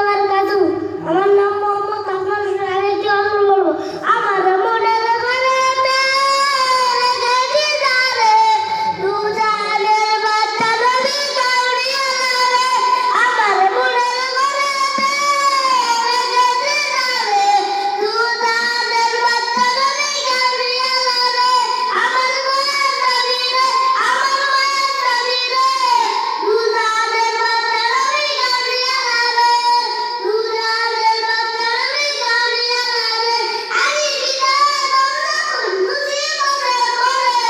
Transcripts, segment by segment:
বারাকাতুহু। আমার নাম মোহাম্মদ আকমাল হোসেন। আমি একটি গজল বলবো। আমার মনের ঘরেতে রেখেছি যারে, দু জাহানের বাদশা নবী কামলিওয়ালা রে। আমার মনের ঘরেতে রেখেছি যারে, দু জাহানের বাদশা নবী কামলিওয়ালা রে। আমার মায়ের নবী রে, আমার মায়ের নবী রে, দু জাহানের বাদশা নবী কামলিওয়ালা রে। দু জাহানের বাদশা নবী কামলিওয়ালা রে। আলী বিদায় মুসিবতে পড়ে,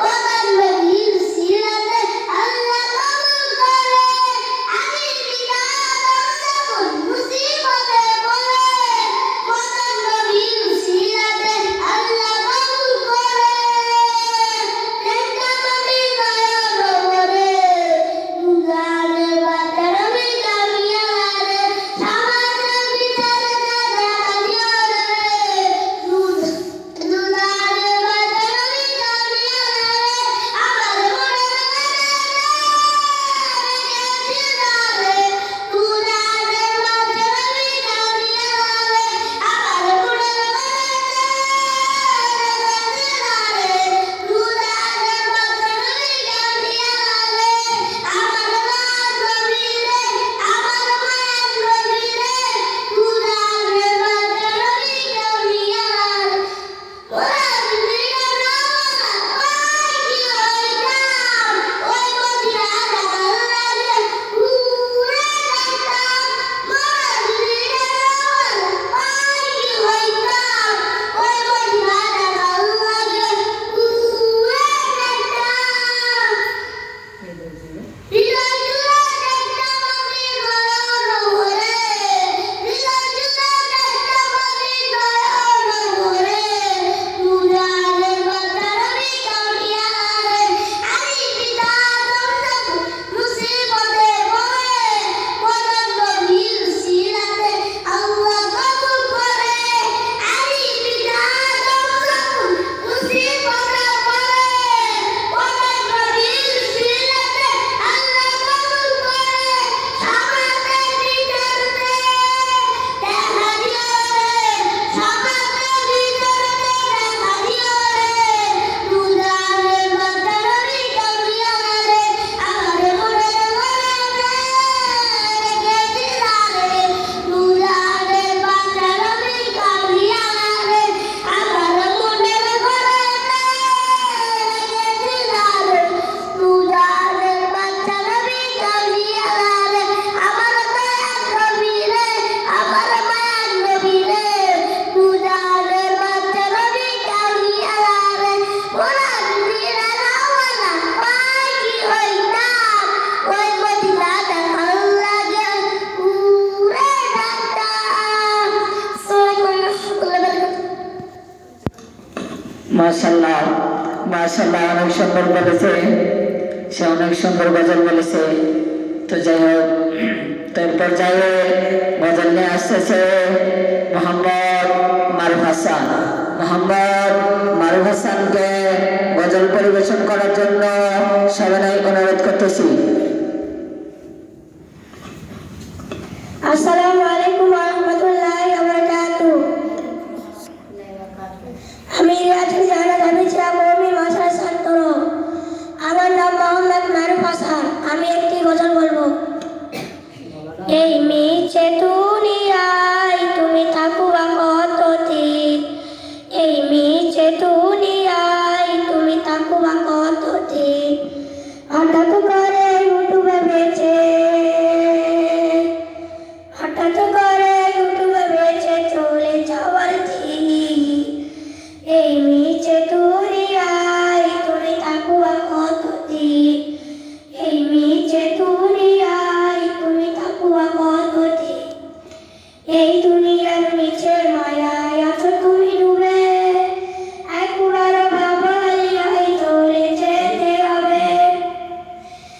ওদের নবীর সিরাতে আল্লাহ কবুল করে। আলী বিদায় মুসিবতে পড়ে, ওদের নবীর সিরাতে আল্লাহ কবুল করে। একটা নবী দয়াল করে, দু জাহানের বাদশা নবী কামলিওয়ালা রে। সমাজের বিচারে দেখা দিও রে, দু জাহানের বাদশা নবী কামলিওয়ালা রে। আমার মনের রেখেছি যারে, দু জাহানের বাদশা নবী কামলিওয়ালা রে। আমার মনের রেখেছি যারে, দু জাহানের বাদশা নবী কামলিওয়ালা রে। আমার মায়ের নবী রে, আমার মায়ের নবী রে, দু জাহানের বাদশা নবী কামলিওয়ালা রে। ওরা যদি না পাই কি হইতাম, ওই মদিনা দেখার লাগে উড়ে যাইতাম। ওরা যদি না পাই কি হইতাম, ওই মদিনা দেখার লাগে উড়ে যাইতাম। হৃদয় জুড়ে দেখতাম আমি নয়ন ভরে, হৃদয় জুড়ে দেখতাম আমি নয়ন ভরে। দু জাহানের বাদশা নবী কামলিওয়ালা রে। আলী বিদায় মুসিবতে পড়ে, ওদের নবীর সিরাতে আল্লাহ কবুল করে। আলী বিদায় মুসিবতে পড়ে, ওদের নবীর সিরাতে আল্লাহ কবুল করে। সমাজের বিচারতে দেখা দিও রে, সমাজের বিচারতে দেখা দিও রে, দু জাহানের বাদশা নবী কামলিওয়ালা রে। আমার মনের ঘরেতে রেখেছি যারে, দু জাহানের বাদশা নবী কামলিওয়ালা রে। আমার মনের ঘরেতে রেখেছি যারে, দু জাহানের বাদশা নবী কামলিওয়ালা রে। আমার দয়ার নবী রে, আমার মায়ার নবী রে, দু জাহানের বাদশা নবী কামলিওয়ালা রে। ওরা যদি রাওয়ানা পাই কি হইতাম, ওই মদিনা দেখার লাগে উড়ে যাইতাম। আসসালামু আলাইকুম ওয়া রাহমাতুল্লাহি ওয়া বারাকাতুহু। মাশাআল্লাহ মাশাআল্লাহ, অনেক সুন্দর বলেছে, সে অনেক সুন্দর গজল বলেছে। তো যাই হোক, তোর পর্যায়ে গজল নিয়ে আসতেছে মোহাম্মদ মারুফ হাসান। মোহাম্মদ মারুফ হাসানকে গজল পরিবেশন করার জন্য সবাই অনুরোধ করতেছি। আসসালামু আলাইকুম ওয়া রাহমাতুল্লাহি ওয়া বারাকাতুহু। আমি রাজশাহী জেলা ধামিছা কওমি মাদ্রাসার ছাত্র। আমার নাম মোহাম্মদ মারুফ হাসান। আমি একটি গজল বলবো। এই মিছে দুনিয়ায় তুমি থাকুবা কতদিন, এই মিছে দুনিয়ায় তুমি থাকুবা কতদিন। হঠাৎ করে